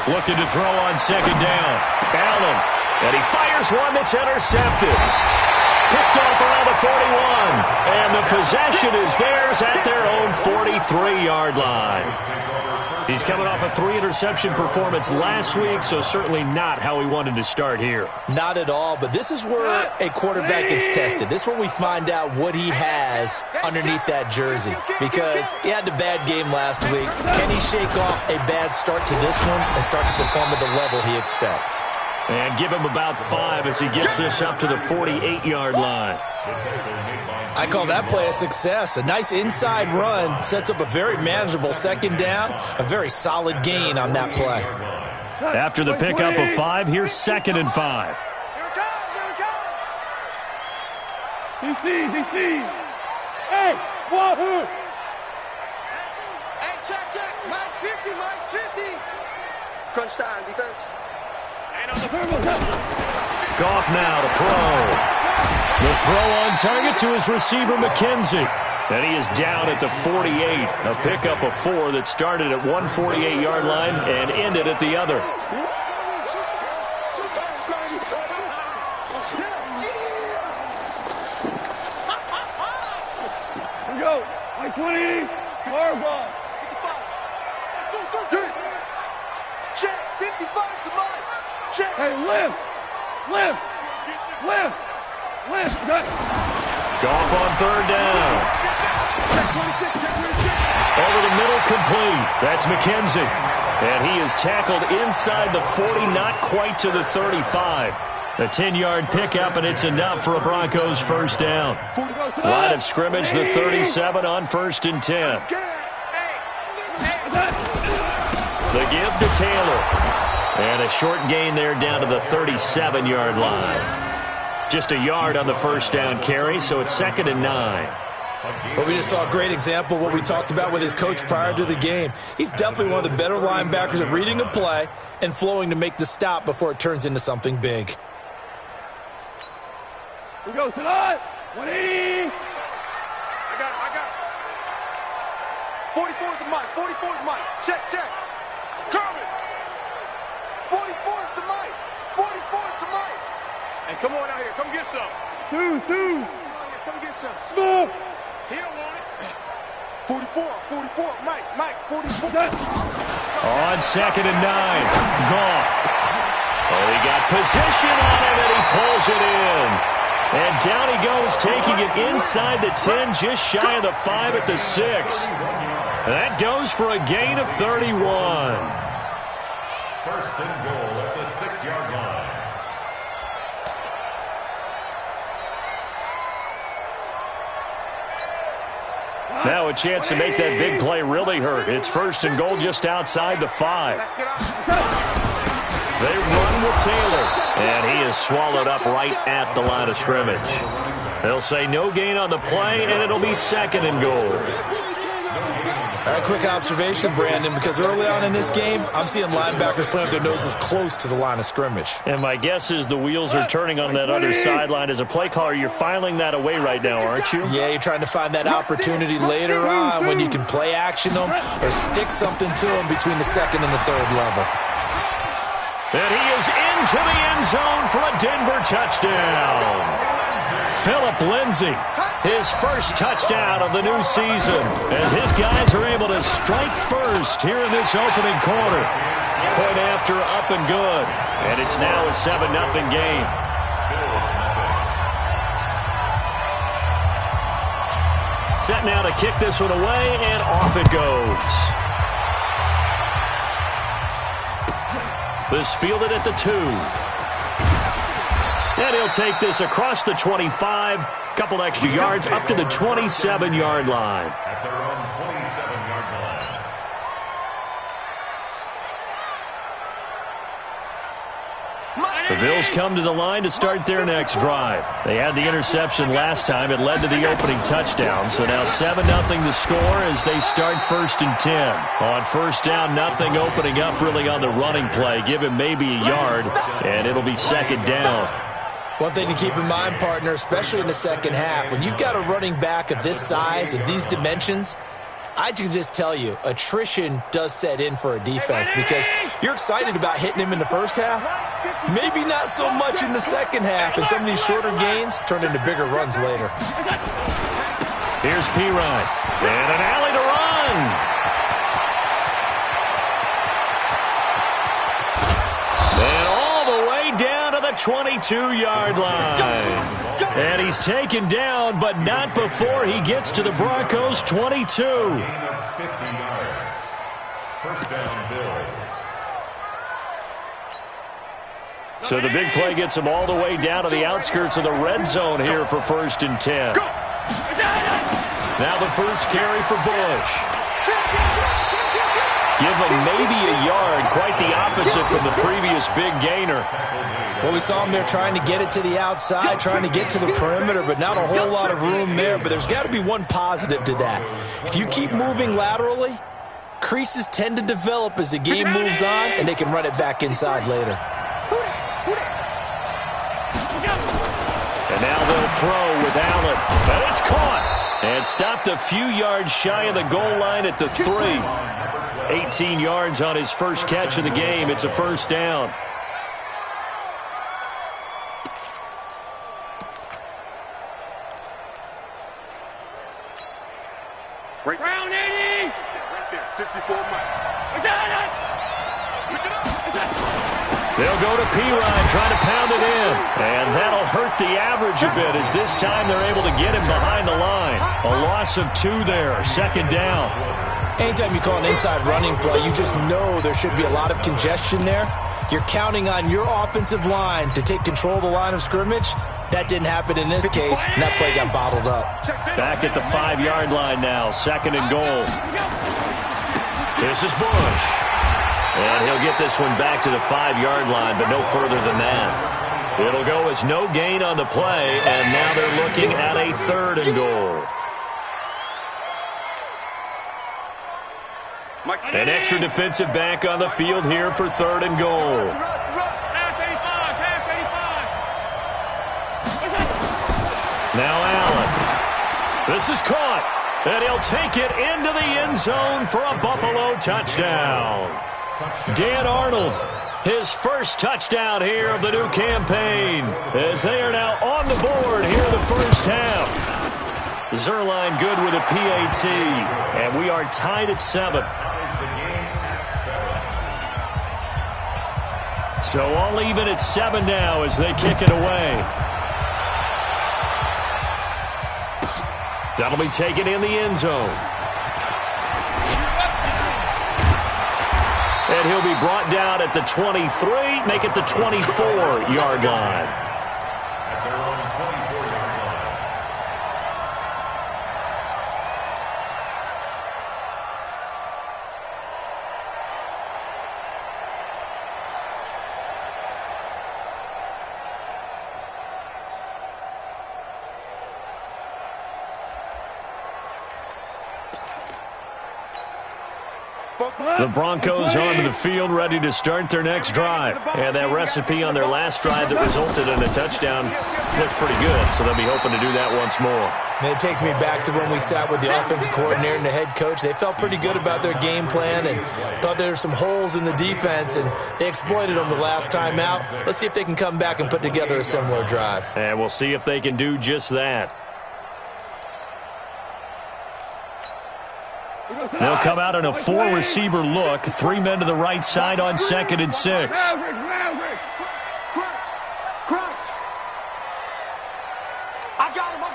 Looking to throw on second down. Allen. And he fires one that's intercepted. Picked off around the 41. And the possession is theirs at their own 43-yard line. He's coming off a 3-interception performance last week, so certainly not how he wanted to start here. Not at all, but this is where a quarterback gets tested. This is where we find out what he has underneath that jersey. Because he had a bad game last week. Can he shake off a bad start to this one and start to perform at the level he expects? And give him about 5 as he gets this up to the 48-yard line. I call that play a success. A nice inside run sets up a very manageable second down, a very solid gain on that play. After the pickup of 5, here's 2nd and 5. DC. Hey, Wahoo! Hey, check. Mike 50. Crunch time, defense. Goff now to throw. The throw on target to his receiver, McKenzie. And he is down at the 48. A pickup of 4 that started at 148-yard line and ended at the other. Here we go. Like 20. Hardball. Check. 55 to Mike. Check. Hey, lift. Goff on 3rd down. Over the middle, complete. That's McKenzie. And he is tackled inside the 40, not quite to the 35. A 10-yard pickup, and it's enough for a Broncos first down. Line of scrimmage, the 37 on 1st and 10. The give to Taylor. And a short gain there down to the 37-yard line. Just a yard on the first down carry, so it's 2nd and 9. Well, we just saw a great example of what we talked about with his coach prior to the game. He's definitely one of the better linebackers at reading a play and flowing to make the stop before it turns into something big. Here we go, tonight. 180. I got it. 44 to Mike. Check. Kermit. 44 to Mike. 44 to Mike. Hey, come on out here. Come get some. Two. Come get some. Smooth. He don't want it. 44. Mike, 44. On 2nd and 9. Goff. Oh, he got position on him, and he pulls it in. And down he goes, taking it inside the 10, just shy of the 5 at the 6. That goes for a gain of 31. 1st and goal at the 6-yard line. Now a chance to make that big play really hurt. It's 1st and goal just outside the 5. They run with Taylor, and he is swallowed up right at the line of scrimmage. They'll say no gain on the play, and it'll be 2nd and goal. A quick observation, Brandon, because early on in this game, I'm seeing linebackers playing with their noses close to the line of scrimmage. And my guess is the wheels are turning on that other sideline. As a play caller, you're filing that away right now, aren't you? Yeah, you're trying to find that opportunity later on when you can play action them or stick something to them between the 2nd and the 3rd level. And he is into the end zone for a Denver touchdown. Phillip Lindsay, his first touchdown of the new season, as his guys are able to strike first here in this opening quarter. Point after, up and good, and it's now a 7-0 game. Set now to kick this one away, and off it goes. This fielded at the 2. And he'll take this across the 25, couple extra yards up to the 27-yard line. At their own 27-yard line. The Bills come to the line to start their next drive. They had the interception last time. It led to the opening touchdown. So now 7-0 the score as they start 1st and 10. On 1st down, nothing opening up really on the running play. Give him maybe a yard, and it'll be 2nd down. One thing to keep in mind, partner, especially in the second half, when you've got a running back of this size, of these dimensions, I can just tell you, attrition does set in for a defense because you're excited about hitting him in the first half. Maybe not so much in the second half, and some of these shorter gains turn into bigger runs later. Here's P-Ryan, and an alley to run. And all the way down to the 22-yard line. And he's taken down, but not before he gets to the Broncos' 22. Gain of 50 yards. First down, Bills. So the big play gets him all the way down to the outskirts of the red zone here for 1st and 10. Now the first carry for Bush. Give him maybe a yard, quite the opposite from the previous big gainer. Well, we saw him there trying to get it to the outside, trying to get to the perimeter, but not a whole lot of room there. But there's got to be one positive to that. If you keep moving laterally, creases tend to develop as the game moves on, and they can run it back inside later. And now they'll throw with Allen. And it's caught. And stopped a few yards shy of the goal line at the 3. 18 yards on his first catch of the game. It's a first down. Brown 80! Right there, 54 Mike. They'll go to P-Ryan, trying to pound it in. And that'll hurt the average a bit, as this time they're able to get him behind the line. A loss of 2 there, 2nd down. Anytime you call an inside running play, you just know there should be a lot of congestion there. You're counting on your offensive line to take control of the line of scrimmage. That didn't happen in this case, and that play got bottled up. Back at the 5-yard line now, 2nd and goal. This is Bush. And he'll get this one back to the 5-yard line, but no further than that. It'll go as no gain on the play, and now they're looking at a 3rd and goal. An extra defensive back on the field here for 3rd and goal. Now Allen. This is caught. And he'll take it into the end zone for a Buffalo touchdown. Dan Arnold, his first touchdown here of the new campaign, as they are now on the board here in the first half. Zerline good with a PAT, and we are tied at 7. So all even at 7 now as they kick it away. That'll be taken in the end zone. And he'll be brought down at the 23, make it the 24-yard line. At their own 24-yard line. The Broncos onto the field, ready to start their next drive. And that recipe on their last drive that resulted in a touchdown looked pretty good, so they'll be hoping to do that once more. And it takes me back to when we sat with the offensive coordinator and the head coach. They felt pretty good about their game plan and thought there were some holes in the defense, and they exploited them the last time out. Let's see if they can come back and put together a similar drive. And we'll see if they can do just that. They'll come out in a 4-receiver look. 3 men to the right side on 2nd and 6. Crunch. I got him. On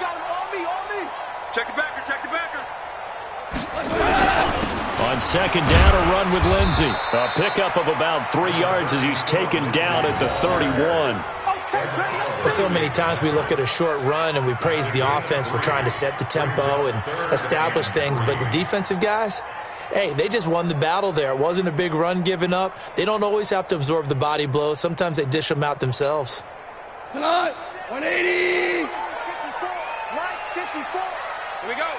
me. Check the backer. On 2nd down, a run with Lindsey. A pickup of about 3 yards as he's taken down at the 31. Well, so many times we look at a short run and we praise the offense for trying to set the tempo and establish things, but the defensive guys, hey, they just won the battle there. It wasn't a big run given up. They don't always have to absorb the body blows. Sometimes they dish them out themselves. Tonight, 180. 54. Here we go.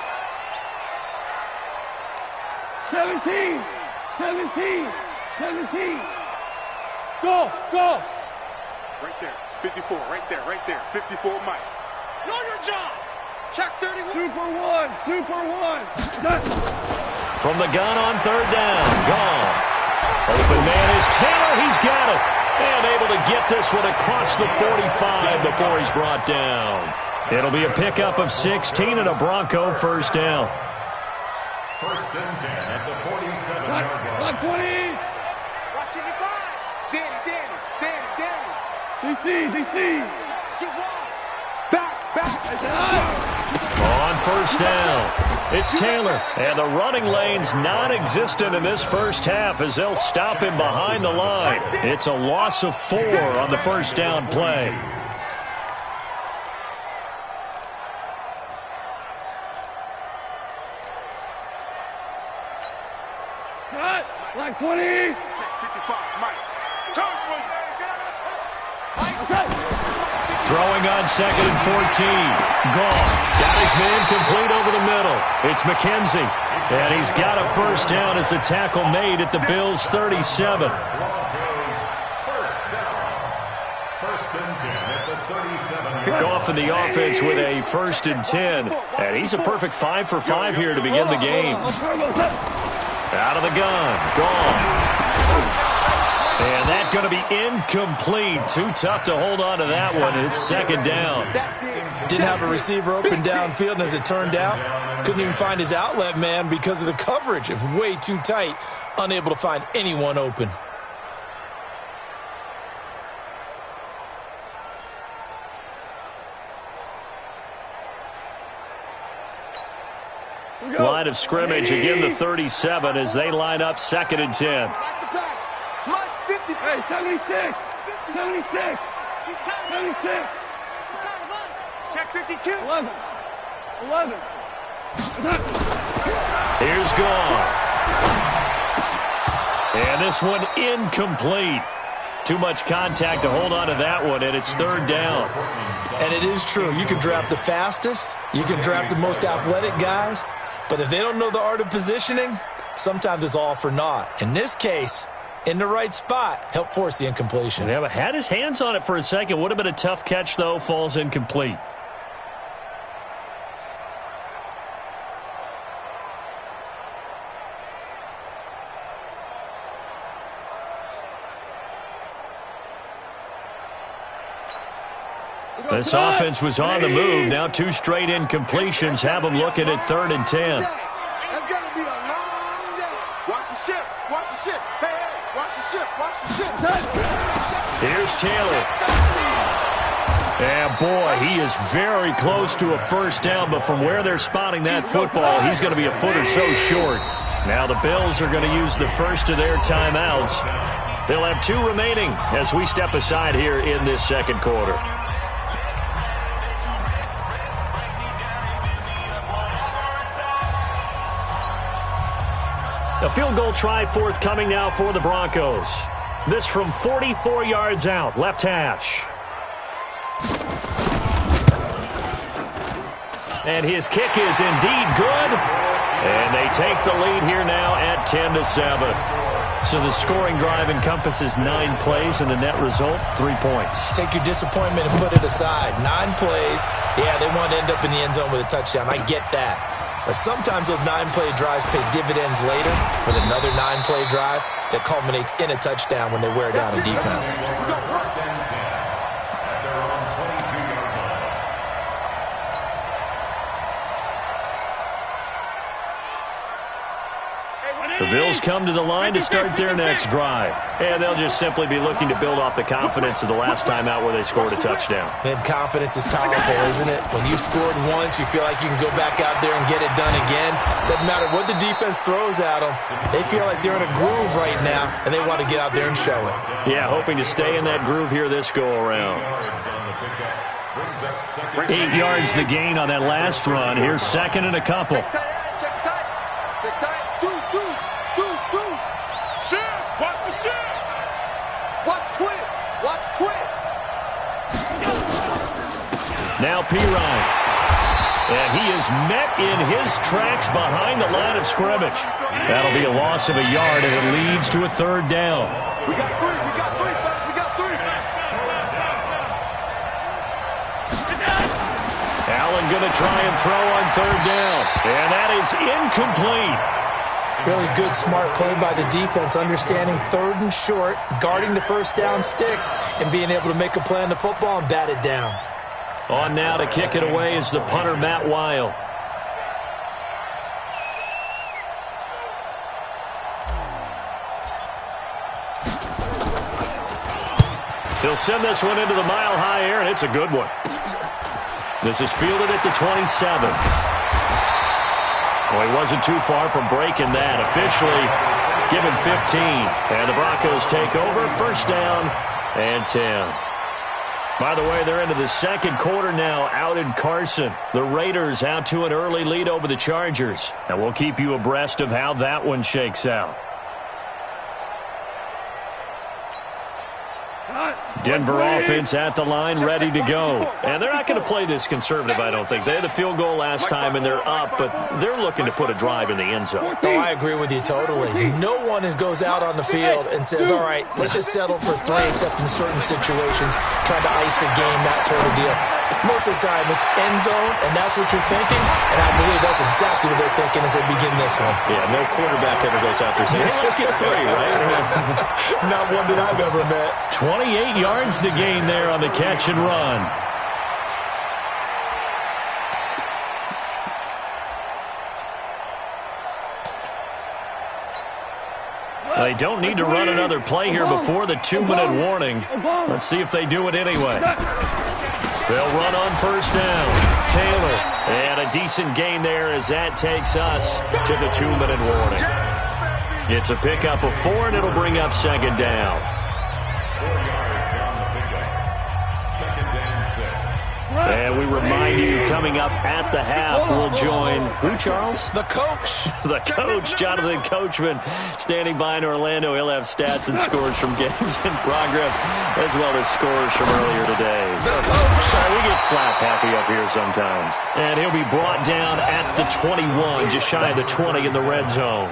17. Go. Right there. 54, right there. 54 Mike. Know your job. Check 31. Super one. Done. From the gun on third down. Goff. Open man is Taylor. He's got it. And able to get this one across the 45 before he's brought down. It'll be a pickup of 16 and a Bronco first down. First and 10 at the 47-yard line. Block 20. Watching your back. Danny. DC. Get wide. Back. On first down, it's Taylor. And the running lane's non-existent in this first half as they'll stop him behind the line. It's a loss of 4 on the first down play. Cut. Block 20. Check 55, Mike. Turn for you. Throwing on second and 14. Goff got his man complete over the middle. It's McKenzie. And he's got a first down as the tackle made at the Bills' 37. First and 10 at the 37-yard line. Goff in the offense with a first and 10. And he's a perfect 5 for 5 here to begin the game. Out of the gun. Goff. And that's going to be incomplete. Too tough to hold on to that one. It's second down. Didn't have a receiver open downfield, and as it turned out, couldn't even find his outlet man because of the coverage. It was way too tight, unable to find anyone open. Line of scrimmage, again the 37 as they line up second and 10. Mike's 50. Hey, 76. 76. 76. Check 52. 11. Here's Goff. And this one incomplete. Too much contact to hold on to that one, and it's third down. And it is true. You can draft the fastest. You can draft the most athletic guys. But if they don't know the art of positioning, sometimes it's all for naught. In this case, in the right spot, help force the incompletion. Yeah, but had his hands on it for a second. Would have been a tough catch, though. Falls incomplete. This offense was on the move. Now 2 straight incompletions have them looking at third and 10. That's going to be a long day. Watch the ship. Hey, watch the ship. Here's Taylor. And boy, he is very close to a first down, but from where they're spotting that football, he's going to be a foot or so short. Now the Bills are going to use the first of their timeouts. They'll have 2 remaining as we step aside here in this second quarter. A field goal try forthcoming now for the Broncos. This from 44 yards out, left hash. And his kick is indeed good. And they take the lead here now at 10-7. So the scoring drive encompasses 9 plays, and the net result, 3 points. Take your disappointment and put it aside. 9 plays. Yeah, they want to end up in the end zone with a touchdown. I get that. But sometimes those 9-play drives pay dividends later with another 9-play drive that culminates in a touchdown when they wear down a defense. The Bills come to the line to start their next drive. And they'll just simply be looking to build off the confidence of the last time out where they scored a touchdown. And confidence is powerful, isn't it? When you've scored once, you feel like you can go back out there and get it done again. Doesn't matter what the defense throws at them. They feel like they're in a groove right now, and they want to get out there and show it. Yeah, hoping to stay in that groove here this go-around. 8 yards the gain on that last run. Here's second and a couple. Now Pirine. And he is met in his tracks behind the line of scrimmage. That'll be a loss of a yard, and it leads to a third down. We got 3, fellas. We got 3. Allen going to try and throw on third down. And that is incomplete. Really good, smart play by the defense, understanding third and short, guarding the first down sticks, and being able to make a play on the football and bat it down. On now to kick it away is the punter, Matt Weil. He'll send this one into the mile-high air, and it's a good one. This is fielded at the 27. Well, he wasn't too far from breaking that. Officially given 15. And the Broncos take over. First down and 10. By the way, they're into the second quarter now out in Carson. The Raiders out to an early lead over the Chargers. And we'll keep you abreast of how that one shakes out. Denver offense at the line, ready to go. And they're not going to play this conservative, I don't think. They had the field goal last time, and they're up, but they're looking to put a drive in the end zone. Oh, I agree with you totally. No one goes out on the field and says, all right, let's just settle for 3, except in certain situations, trying to ice a game, that sort of deal. Most of the time, it's end zone, and that's what you're thinking, and I believe that's exactly what they're thinking as they begin this one. Yeah, no quarterback ever goes out there saying, hey, let's get 3, right? Not one that I've ever met. 28 yards to gain there on the catch and run. They don't need to run another play here before the 2-minute warning. Let's see if they do it anyway. They'll run on first down. Taylor, and a decent gain there as that takes us to the 2-minute warning. It's a pickup of 4, and it'll bring up second down. 4 yards on the pickup. Second down 6. And we remind you, coming up at the half, we'll join, who, Charles? The coach. The coach, Jonathan Coachman, standing by in Orlando. He'll have stats and scores from games in progress, as well as scores from earlier today. So, we get slap happy up here sometimes. And he'll be brought down at the 21, just shy of the 20 in the red zone.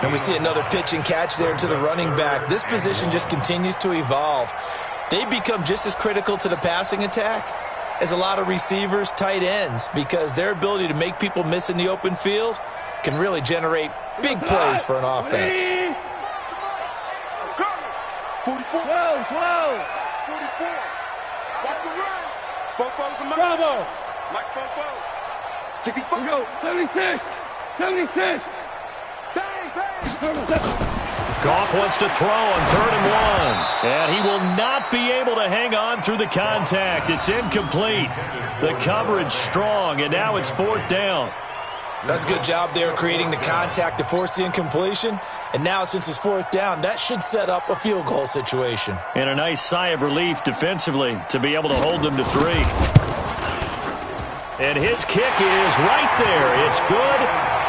And we see another pitch and catch there to the running back. This position just continues to evolve. They become just as critical to the passing attack as a lot of receivers, tight ends, because their ability to make people miss in the open field can really generate big plays for an offense. 44. 12. 44. Watch the run. Bobo's a man. Bravo. Mike Bobo. 64. Go. 76. 76. Bang, bang. Goff wants to throw on 3rd and 1. And he will not be able to hang on through the contact. It's incomplete. The coverage strong, and now it's 4th down. That's a good job there creating the contact to force the incompletion. And now, since it's 4th down, that should set up a field goal situation. And a nice sigh of relief defensively to be able to hold them to 3. And his kick is right there. It's good.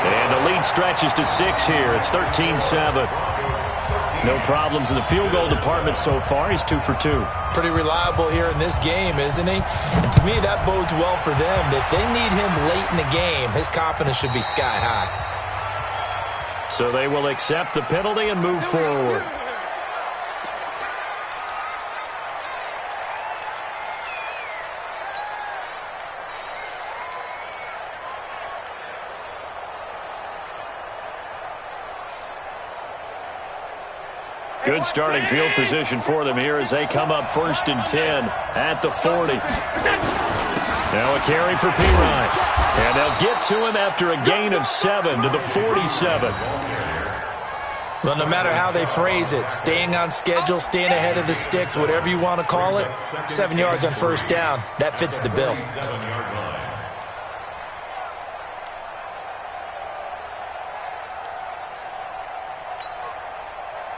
And the lead stretches to 6 here. It's 13-7. No problems in the field goal department so far. He's 2 for 2. Pretty reliable here in this game, isn't he? And to me, that bodes well for them. If they need him late in the game, his confidence should be sky high. So they will accept the penalty and move forward. Good starting field position for them here as they come up 1st and 10 at the 40. Now a carry for Pirine. And they'll get to him after a gain of 7 to the 47. Well, no matter how they phrase it, staying on schedule, staying ahead of the sticks, whatever you want to call it, 7 yards on first down, that fits the bill.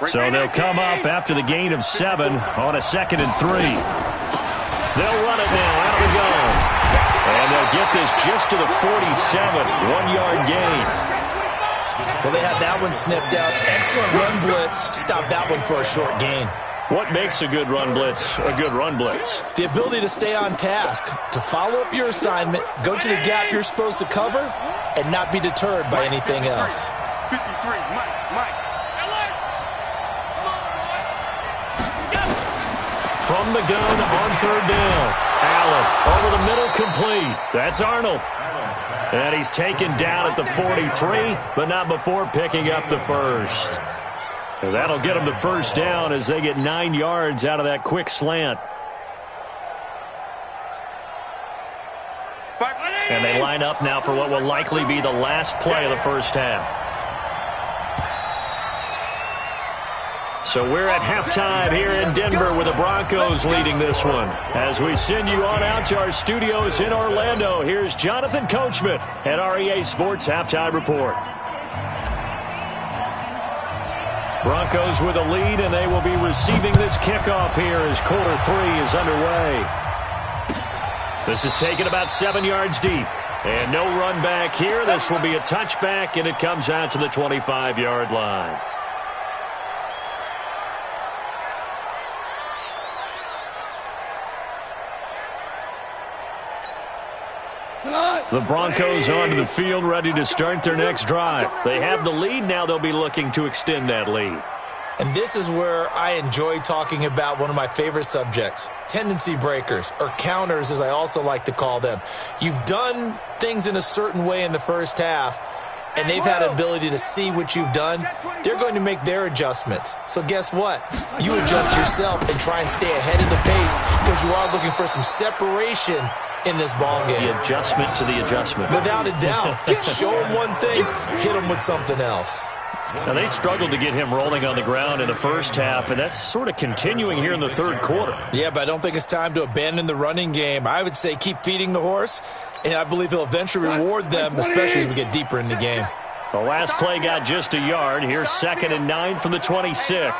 So they'll come up after the gain of 7 on a 2nd and 3. They'll run it now. Out we go. And they'll get this just to the 47. 1-yard gain. Well, they had that one sniffed out. Excellent run blitz. Stop that one for a short gain. What makes a good run blitz a good run blitz? The ability to stay on task, to follow up your assignment, go to the gap you're supposed to cover, and not be deterred by anything else. 53, Mike. From the gun on 3rd down. Allen over the middle, complete. That's Arnold. And he's taken down at the 43, but not before picking up the first. And that'll get them the first down as they get 9 yards out of that quick slant. And they line up now for what will likely be the last play of the first half. So we're at halftime here in Denver with the Broncos leading this one. As we send you on out to our studios in Orlando, here's Jonathan Coachman at REA Sports Halftime Report. Broncos with a lead, and they will be receiving this kickoff here as quarter 3 is underway. This is taken about 7 yards deep. And no run back here. This will be a touchback, and it comes out to the 25-yard line. The Broncos onto the field, ready to start their next drive. They have the lead. Now they'll be looking to extend that lead. And this is where I enjoy talking about one of my favorite subjects, tendency breakers, or counters as I also like to call them. You've done things in a certain way in the first half, and they've had an ability to see what you've done. They're going to make their adjustments. So guess what? You adjust yourself and try and stay ahead of the pace because you are looking for some separation in this ball game. The adjustment to the adjustment. Without a doubt. Show them one thing, hit them with something else. Now, they struggled to get him rolling on the ground in the first half, and that's sort of continuing here in the third quarter. Yeah, but I don't think it's time to abandon the running game. I would say keep feeding the horse, and I believe he'll eventually reward them, especially as we get deeper in the game. The last play got just a yard. Here's 2nd and 9 from the 26.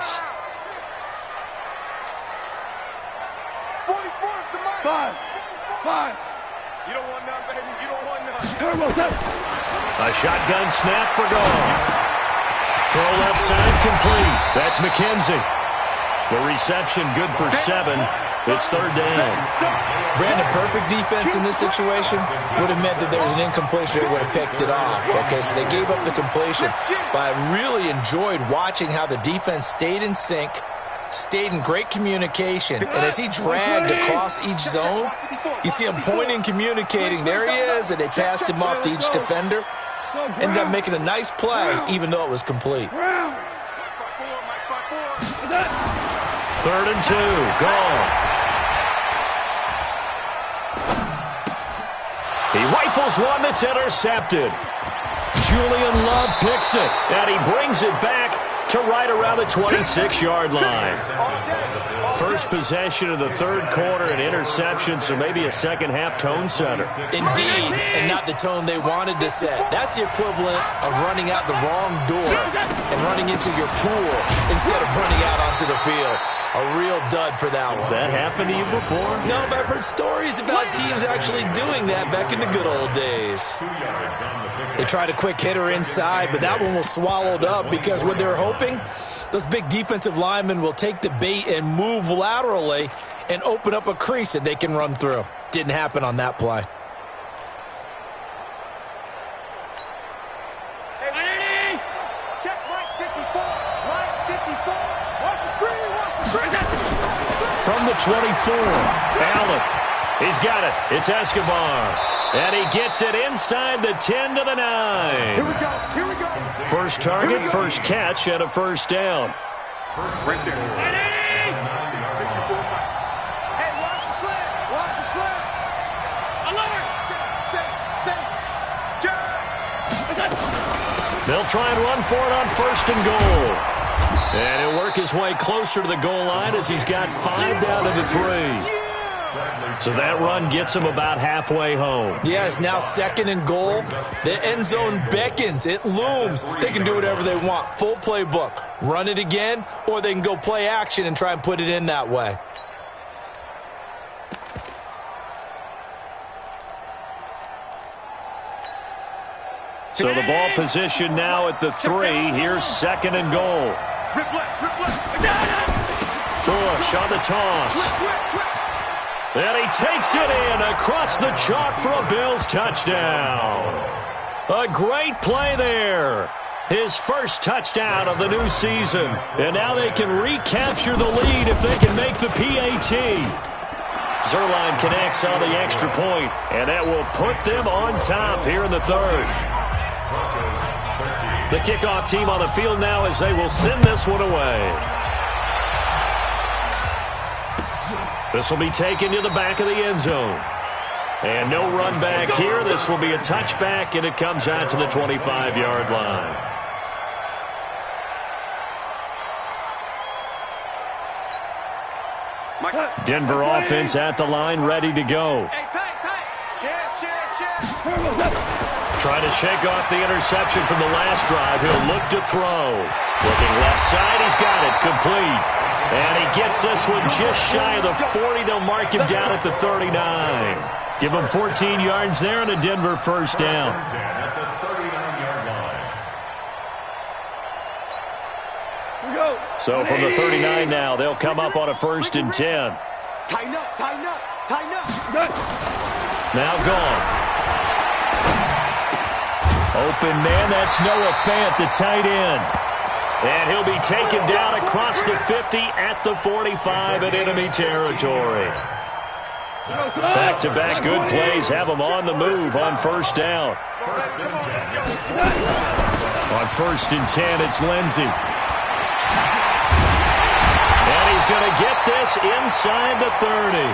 44's the mic. 5. You don't want none, baby. You don't want none. A shotgun snap for goal. Throw left side complete. That's McKenzie. The reception good for 7. It's 3rd down. Brandon, perfect defense in this situation would have meant that there was an incompletion. They would have picked it off. Okay, so they gave up the completion. But I really enjoyed watching how the defense stayed in sync, stayed in great communication. And as he dragged across each zone, you see him pointing, communicating. There he is, and they passed him off to each defender. Ended up making a nice play, even though it was complete. 3rd and 2. Gone. He rifles one that's intercepted. Julian Love picks it, and he brings it back to right around the 26-yard line. First possession of the third quarter, an interception, so maybe a second-half tone setter. Indeed, and not the tone they wanted to set. That's the equivalent of running out the wrong door and running into your pool instead of running out onto the field. A real dud for that one. Has that happened to you before? No, but I've heard stories about teams actually doing that back in the good old days. They tried a quick hitter inside, but that one was swallowed up because what they're hoping, those big defensive linemen will take the bait and move laterally and open up a crease that they can run through. Didn't happen on that play. Check Mike 54. Mike 54. Watch the screen. Watch the screen. From the 24, Allen. He's got it. It's Escobar. And he gets it inside the 10 to the 9. Here we go. Here we go. First target, first catch, and a first down. Right there. 54 Mike. Hey, watch the slant. Watch the slant. Alert. Set. They'll try and run for it on 1st and goal. And he'll work his way closer to the goal line as he's got 5 down to the 3. So that run gets him about halfway home. Yeah, it's now 2nd and goal. The end zone beckons. It looms. They can do whatever they want. Full playbook. Run it again, or they can go play action and try and put it in that way. So the ball position now at the 3. Here's 2nd and goal. Bush on the toss. And he takes it in across the chalk for a Bills touchdown. A great play there. His first touchdown of the new season. And now they can recapture the lead if they can make the PAT. Zerline connects on the extra point, and that will put them on top here in the third. The kickoff team on the field now as they will send this one away. This will be taken to the back of the end zone. And no run back here. This will be a touchback, and it comes out to the 25-yard line. Denver offense at the line, ready to go. Trying to shake off the interception from the last drive. He'll look to throw. Looking left side, he's got it, complete. And he gets this one just shy of the 40. They'll mark him down at the 39. Give him 14 yards there and a Denver first down. So from the 39 now, they'll come up on a 1st and 10. Tighten up, tighten up, tighten up. Now gone. Open man, that's Noah Fant, the tight end. And he'll be taken down across the 50 at the 45 in enemy territory. Back-to-back good plays have him on the move on 1st down. On 1st and 10, it's Lindsey. And he's going to get this inside the 30.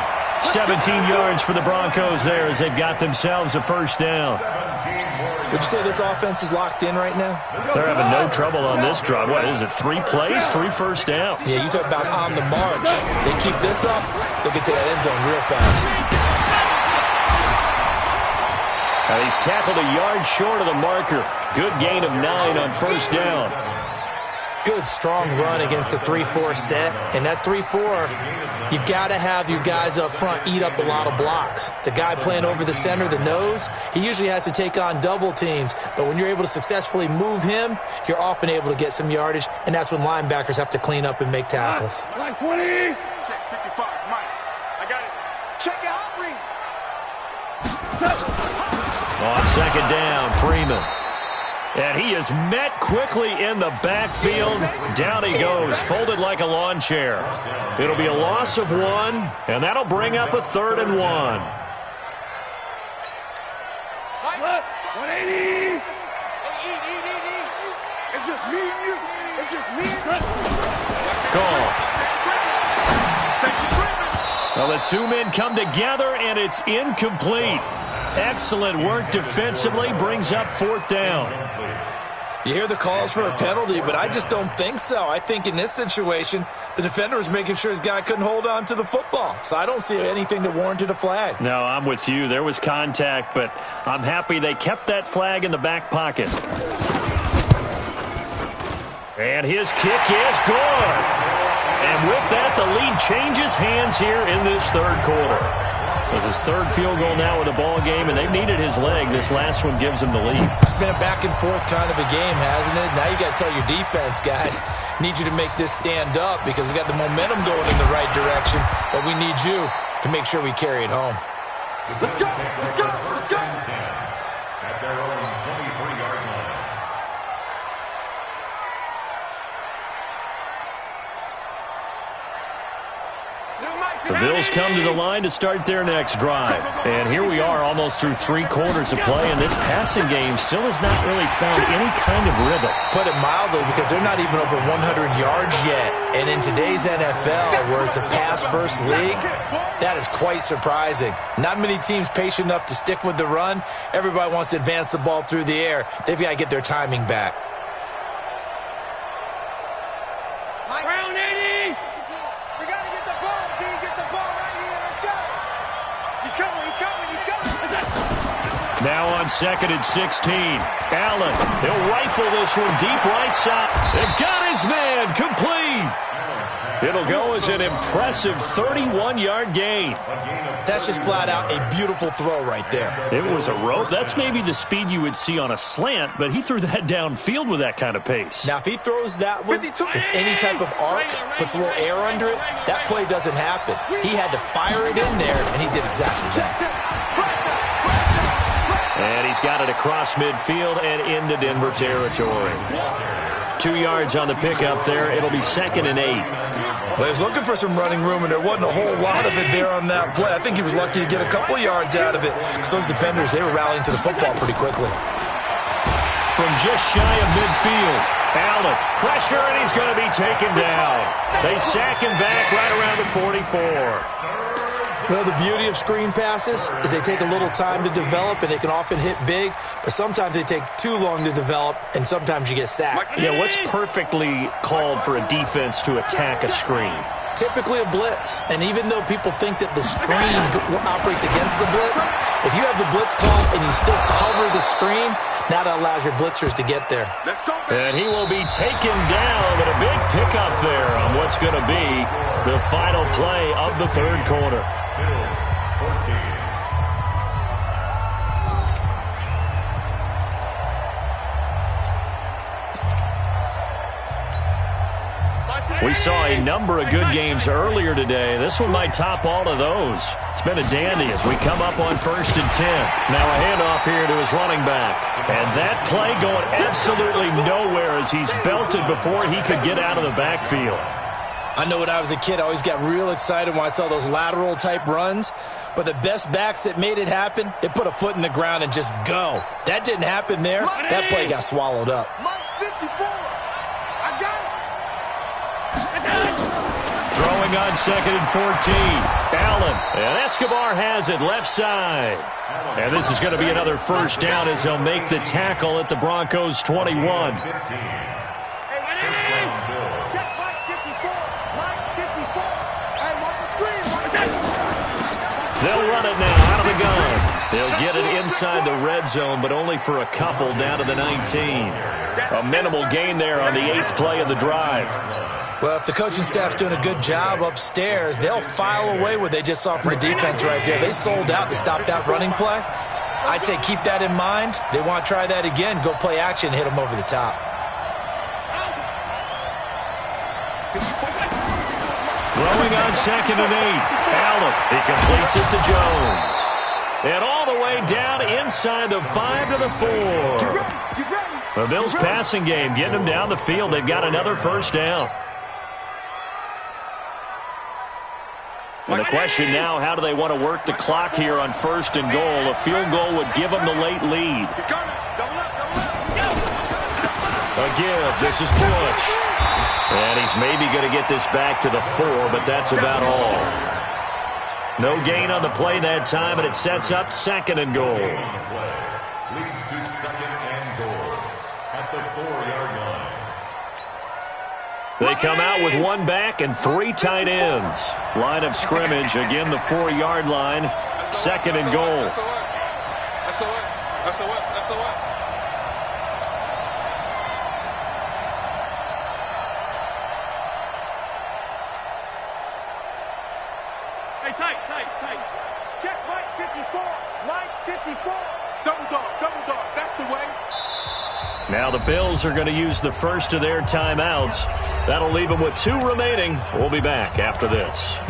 17 yards for the Broncos there as they've got themselves a 1st down. Would you say this offense is locked in right now? They're having no trouble on this drive. What is it, 3 plays, 3 first downs? Yeah, you talk about on the march. They keep this up, they'll get to that end zone real fast. Now he's tackled a yard short of the marker. Good gain of 9 on 1st down. Good, strong run against the 3-4 set. And that 3-4, you've got to have your guys up front eat up a lot of blocks. The guy playing over the center, the nose, he usually has to take on double teams. But when you're able to successfully move him, you're often able to get some yardage, and that's when linebackers have to clean up and make tackles. Black 20. Check 55, Mike. I got it. Check out read. On 2nd down, Freeman. And he is met quickly in the backfield. Down he goes, folded like a lawn chair. It'll be a loss of 1, and that'll bring up a 3rd and 1. 180. It's just me and you. It's just me and you. Call. Well, the 2 men come together, and it's incomplete. Excellent work defensively, brings up 4th down. You hear the calls for a penalty, but I just don't think so. I think in this situation, the defender was making sure his guy couldn't hold on to the football. So I don't see anything that warranted a flag. No, I'm with you. There was contact, but I'm happy they kept that flag in the back pocket. And his kick is good. And with that, the lead changes hands here in this 3rd quarter. So it's his 3rd field goal now with a ball game, and they've needed his leg. This last one gives him the lead. It's been a back-and-forth kind of a game, hasn't it? Now you got to tell your defense, guys, need you to make this stand up because we got the momentum going in the right direction, but we need you to make sure we carry it home. Let's go! Let's go! Let's go! At their own 23-yard line. The Bills come to the line to start their next drive. And here we are almost through 3 quarters of play, and this passing game still has not really found any kind of rhythm. Put it mildly, because they're not even over 100 yards yet. And in today's NFL, where it's a pass-first league, that is quite surprising. Not many teams patient enough to stick with the run. Everybody wants to advance the ball through the air. They've got to get their timing back. Round 80! We got to get the ball, D. Get the ball right here. Let's go. He's coming, he's coming, he's coming. Now on 2nd and 16. Allen, he'll rifle this one deep right side. They've got his man, complete. It'll go as an impressive 31-yard gain. That's just flat out a beautiful throw right there. It was a rope. That's maybe the speed you would see on a slant, but he threw that downfield with that kind of pace. Now, if he throws that one with any type of arc, puts a little air under it, that play doesn't happen. He had to fire it in there, and he did exactly that. And he's got it across midfield and into Denver territory. 2 yards on the pickup there. It'll be 2nd and 8. Well, he was looking for some running room, and there wasn't a whole lot of it there on that play. I think he was lucky to get a couple of yards out of it because those defenders, they were rallying to the football pretty quickly. From just shy of midfield, Allen, pressure, and he's going to be taken down. They sack him back right around the 44. Well, the beauty of screen passes is they take a little time to develop, and they can often hit big, but sometimes they take too long to develop, and sometimes you get sacked. Yeah, what's perfectly called for a defense to attack a screen? Typically a blitz, and even though people think that the screen operates against the blitz, if you have the blitz called and you still cover the screen, now that allows your blitzers to get there. And he will be taken down, but a big pickup there on what's going to be the final play of the third quarter. Bills 14. We saw a number of good games earlier today. This one might top all of those. It's been a dandy as we come up on 1st and 10. Now a handoff here to his running back. And that play going absolutely nowhere as he's belted before he could get out of the backfield. I know when I was a kid, I always got real excited when I saw those lateral-type runs. But the best backs that made it happen, they put a foot in the ground and just go. That didn't happen there. That play got swallowed up. Throwing on 2nd and 14. Allen, and Escobar has it left side. And this is going to be another first down as they'll make the tackle at the Broncos 21. They'll run it now out of the gun. They'll get it inside the red zone, but only for a couple down to the 19. A minimal gain there on the 8th play of the drive. Well, if the coaching staff's doing a good job upstairs, they'll file away what they just saw from the defense right there. They sold out to stop that running play. I'd say keep that in mind. They want to try that again. Go play action, hit them over the top. Throwing on 2nd and 8. Allen, he completes it to Jones. And all the way down inside the 5 to the 4. The Bills passing game getting them down the field. They've got another first down. And the question now, how do they want to work the clock here on 1st and goal? A field goal would give them the late lead. Again, this is Bush. And he's maybe going to get this back to the 4, but that's about all. No gain on the play that time, and it sets up 2nd and goal. Leads to 2nd and goal at the 4-yard line. They come out with 1 back and 3 tight ends. Line of scrimmage, again the 4-yard line. 2nd and goal. Hey, tight. Check Mike 54. Mike 54. Double dog. That's the way. Now the Bills are going to use the first of their timeouts. That'll leave them with 2 remaining. We'll be back after this.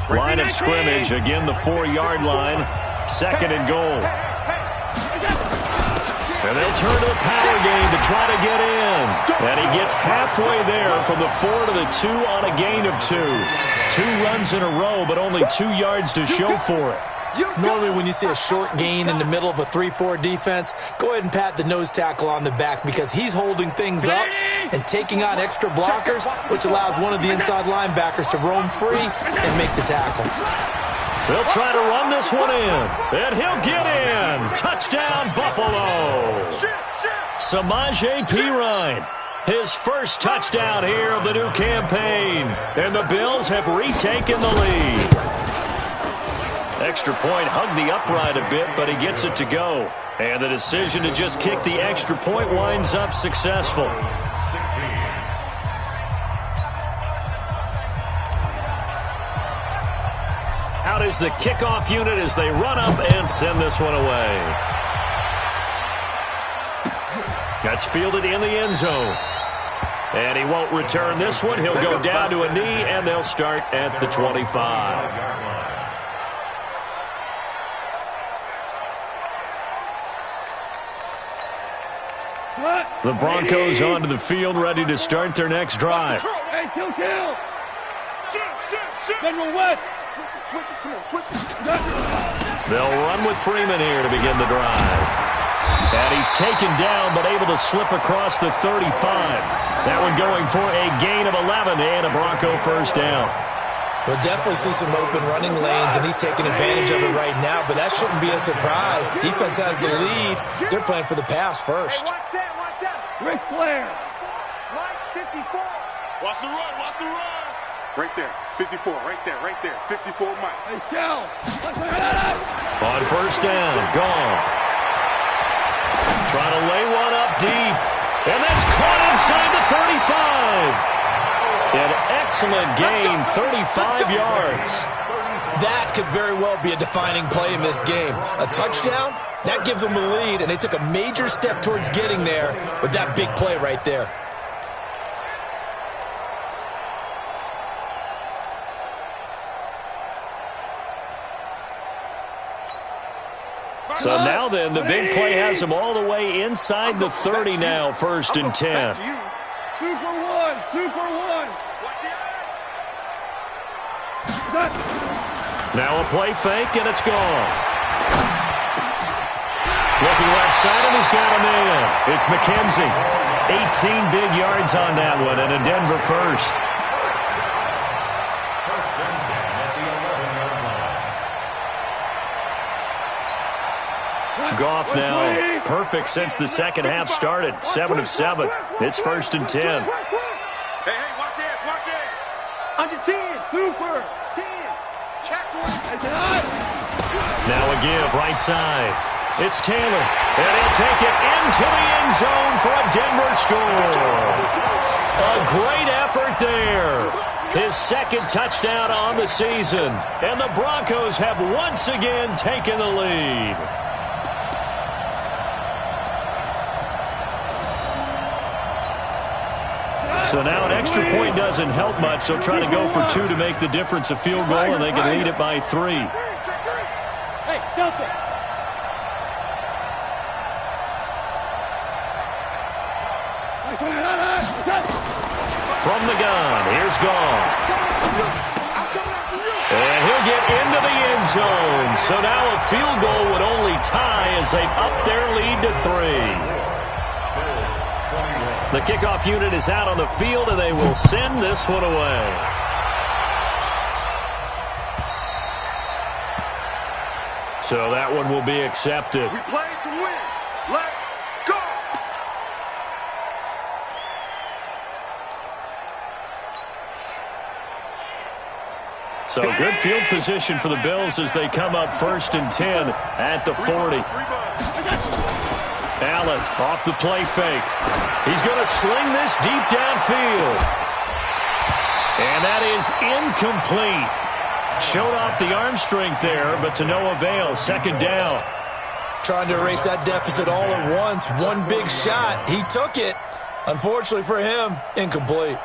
Line of scrimmage, again the 4-yard line. 2nd and goal. And they'll turn to the power game to try to get in. And he gets halfway there from the 4 to the 2 on a gain of 2. 2 runs in a row, but only 2 yards to show for it. Normally when you see a short gain in the middle of a 3-4 defense, go ahead and pat the nose tackle on the back because he's holding things up and taking on extra blockers, which allows one of the inside linebackers to roam free and make the tackle. They'll try to run this one in, and he'll get in. Touchdown, Buffalo. Samaje Perine, his first touchdown here of the new campaign, and the Bills have retaken the lead. Extra point hugged the upright a bit, but he gets it to go. And the decision to just kick the extra point winds up successful. 16. Out is the kickoff unit as they run up and send this one away. That's fielded in the end zone. And he won't return this one. He'll go down to a knee, and they'll start at the 25. The Broncos onto the field, ready to start their next drive. Hey, kill. General West. Switch it. Come on, switch it. They'll run with Freeman here to begin the drive. And he's taken down, but able to slip across the 35. That one going for a gain of 11 and a Bronco first down. We'll definitely see some open running lanes, and he's taking advantage of it right now, but that shouldn't be a surprise. Defense has the lead. They're playing for the pass first. Hey, watch that. Ric Flair. Mike, 54. Watch the run. Right there. 54. Right there. 54, Mike. Hey, Shell. On first down, gone. Trying to lay one up deep. And that's caught inside the 35. An excellent gain, 35 yards. That could very well be a defining play in this game. A touchdown, that gives them a lead, and they took a major step towards getting there with that big play right there. So now then, the big play has them all the way inside the 30 now, first and 10. Super one. Now a play fake, and it's gone. Looking left side, and he's got a man. It's McKenzie. 18 big yards on that one, and a Denver first. Goff now perfect since the second half started. 7 of 7. It's first and 10. Hey, watch it. Under 10. Super. 10. Check one. Now a give, right side. It's Taylor, and he'll take it into the end zone for a Denver score. A great effort there. His second touchdown on the season. And the Broncos have once again taken the lead. So now an extra point doesn't help much. They'll try to go for 2 to make the difference a field goal, and they can lead it by 3. Hey, Delta. From the gun, here's Goff. And he'll get into the end zone. So now a field goal would only tie as they've upped their lead to 3. The kickoff unit is out on the field, and they will send this one away. So that one will be accepted. We play to win. Let's go. So good field position for the Bills as they come up first and 10 at the 40. Allen off the play fake. He's going to sling this deep downfield. And that is incomplete. Showed off the arm strength there, but to no avail. Second down. Trying to erase that deficit all at once. One big shot. He took it. Unfortunately for him, incomplete.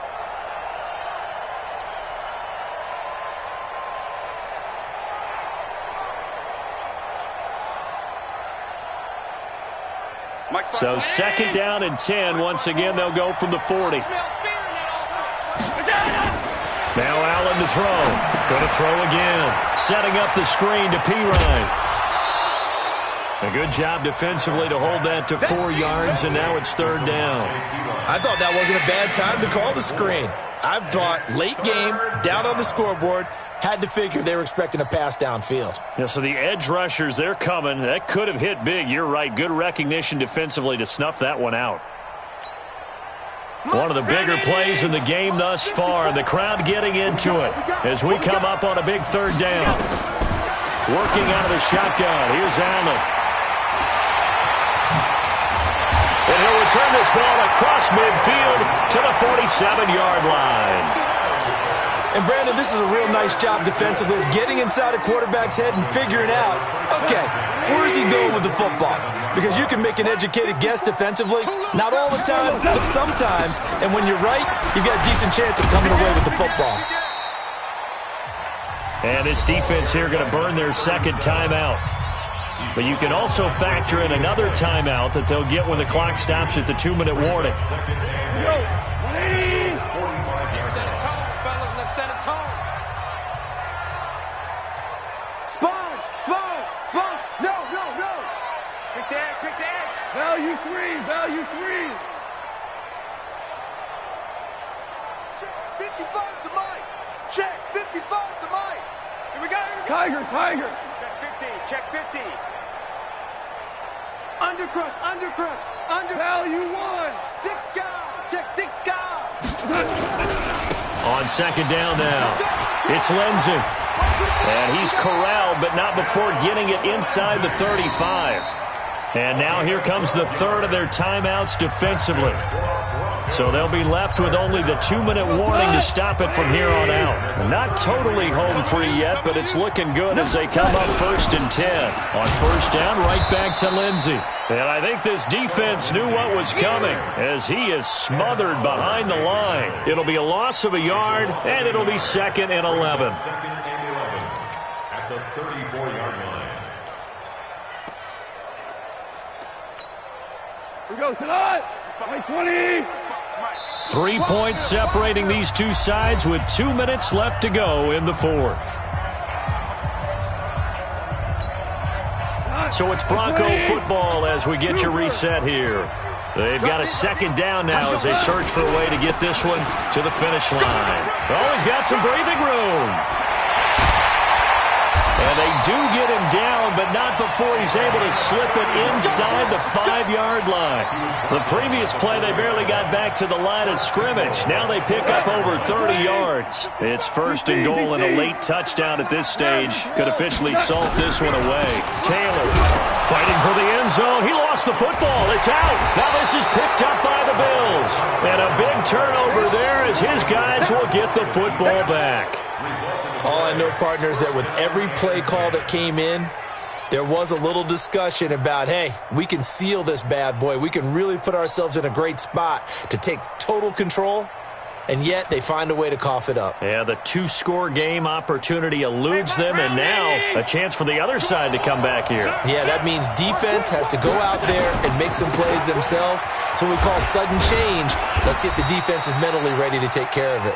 So second down and 10. Once again, they'll go from the 40. Now Allen to throw. Going to throw again. Setting up the screen to Pirine. A good job defensively to hold that to 4 yards, and now it's third down. I thought that wasn't a bad time to call the screen. I thought late game, down on the scoreboard, had to figure they were expecting a pass downfield. Yeah, so the edge rushers, they're coming. That could have hit big. You're right. Good recognition defensively to snuff that one out. One of the bigger plays in the game thus far. The crowd getting into it as we come up on a big third down. Working out of the shotgun. Here's Allen. And he'll return this ball across midfield to the 47-yard line. And, Brandon, this is a real nice job defensively of getting inside a quarterback's head and figuring out, okay, where's he going with the football? Because you can make an educated guess defensively, not all the time, but sometimes. And when you're right, you've got a decent chance of coming away with the football. And this defense here going to burn their second timeout. But you can also factor in another timeout that they'll get when the clock stops at the 2-minute warning. Let's set a tone, fellas. Let's set a tone. Sponge! Sponge! Sponge! No, no, no! Pick the edge, pick the edge! Value three, value three. Check 55 to Mike! Check 55 to Mike! Here we go! Tiger, tiger. Check 50, check 50! Undercrush, undercrush, under... Value one. 6 guys! Check 6 guys! On second down now, it's Lenzen. And he's corralled, but not before getting it inside the 35. And now here comes the third of their timeouts defensively. So they'll be left with only the 2-minute warning to stop it from here on out. Not totally home free yet, but it's looking good as they come up 1st and 10. On first down, right back to Lindsey. And I think this defense knew what was coming as he is smothered behind the line. It'll be a loss of a yard, and it'll be 2nd and 11. At the 34-yard line. Here we go, tonight. 20. 3 points separating these two sides with 2 minutes left to go in the fourth. So it's Bronco football as we get you reset here. They've got a second down now as they search for a way to get this one to the finish line. Oh, he's got some breathing room. And they do get him down, but not before he's able to slip it inside the 5-yard line. The previous play, they barely got back to the line of scrimmage. Now they pick up over 30 yards. It's 1st and goal, and a late touchdown at this stage could officially salt this one away. Taylor fighting for the end zone. He lost the football. It's out. Now this is picked up by the Bills. And a big turnover there as his guys will get the football back. All I know, partners, that with every play call that came in, there was a little discussion about, hey, we can seal this bad boy. We can really put ourselves in a great spot to take total control, and yet they find a way to cough it up. Yeah, the 2-score game opportunity eludes them, and now a chance for the other side to come back here. Yeah, that means defense has to go out there and make some plays themselves. So we call sudden change. Let's see if the defense is mentally ready to take care of it.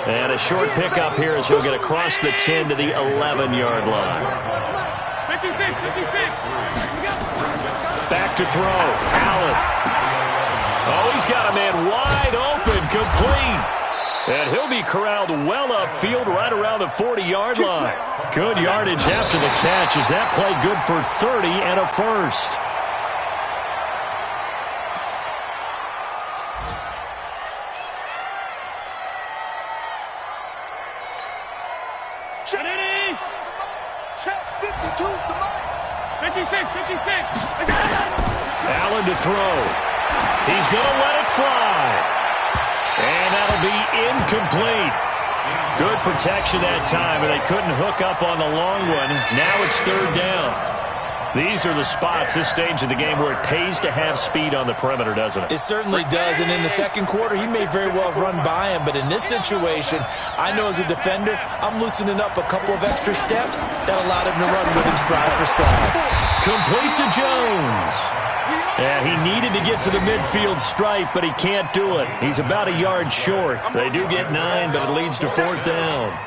And a short pickup here as he'll get across the 10 to the 11-yard line. 56, 56. Back to throw. Allen. Oh, he's got a man wide open, complete. And he'll be corralled well upfield right around the 40-yard line. Good yardage after the catch as that play good for 30 and a first. Check 52 to Mike! 56, 56. Allen to throw. He's going to let it fly. And that'll be incomplete. Good protection that time, and they couldn't hook up on the long one. Now it's 3rd down. These are the spots, this stage of the game, where it pays to have speed on the perimeter, doesn't it? It certainly does, and in the second quarter, he may very well run by him, but in this situation, I know as a defender, I'm loosening up a couple of extra steps that allowed him to run with him stride for stride. Complete to Jones. And he needed to get to the midfield stripe, but he can't do it. He's about a yard short. They do get 9, but it leads to 4th down.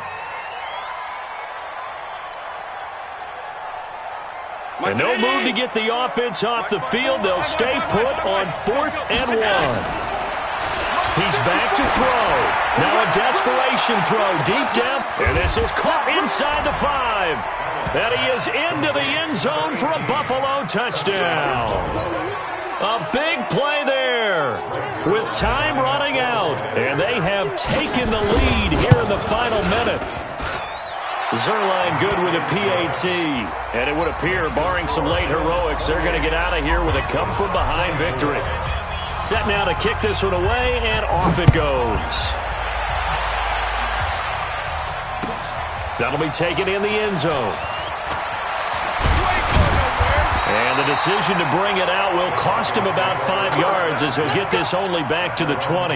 And no move to get the offense off the field. They'll stay put on 4th and 1. He's back to throw. Now a desperation throw deep down. And this is caught inside the 5. And he is into the end zone for a Buffalo touchdown. A big play there with time running out. And they have taken the lead here in the final minute. Zerline good with a PAT. And it would appear, barring some late heroics, they're going to get out of here with a come-from-behind victory. Set now to kick this one away, and off it goes. That'll be taken in the end zone. And the decision to bring it out will cost him about 5 yards as he'll get this only back to the 20.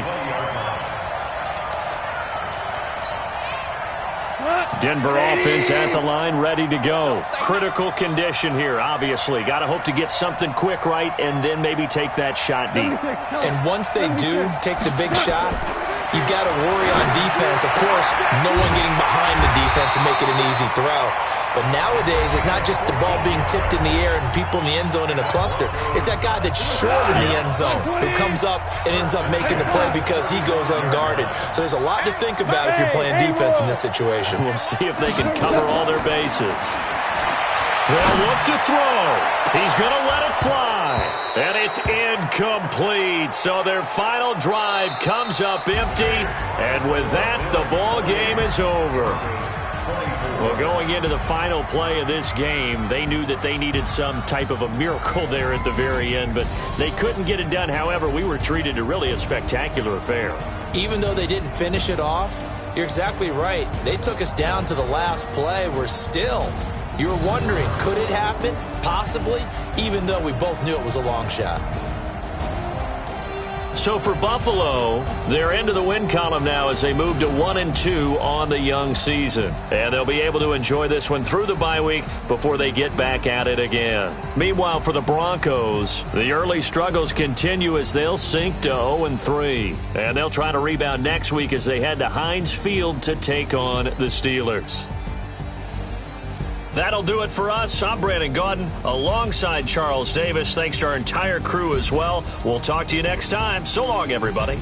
Denver offense at the line, ready to go. Critical condition here, obviously. Got to hope to get something quick right and then maybe take that shot deep. And once they do take the big shot, you've got to worry on defense. Of course, no one getting behind the defense and make it an easy throw. But nowadays, it's not just the ball being tipped in the air and people in the end zone in a cluster. It's that guy that's short in the end zone who comes up and ends up making the play because he goes unguarded. So there's a lot to think about if you're playing defense in this situation. We'll see if they can cover all their bases. They'll look to throw. He's going to let it fly. And it's incomplete. So their final drive comes up empty. And with that, the ball game is over. Well, going into the final play of this game, they knew that they needed some type of a miracle there at the very end, but they couldn't get it done. However, we were treated to really a spectacular affair. Even though they didn't finish it off, you're exactly right. They took us down to the last play. We're still, you were wondering, could it happen? Possibly, even though we both knew it was a long shot. So for Buffalo, they're into the win column now as they move to 1-2 on the young season. And they'll be able to enjoy this one through the bye week before they get back at it again. Meanwhile, for the Broncos, the early struggles continue as they'll sink to 0-3. And they'll try to rebound next week as they head to Heinz Field to take on the Steelers. That'll do it for us. I'm Brandon Gaudin alongside Charles Davis. Thanks to our entire crew as well. We'll talk to you next time. So long, everybody.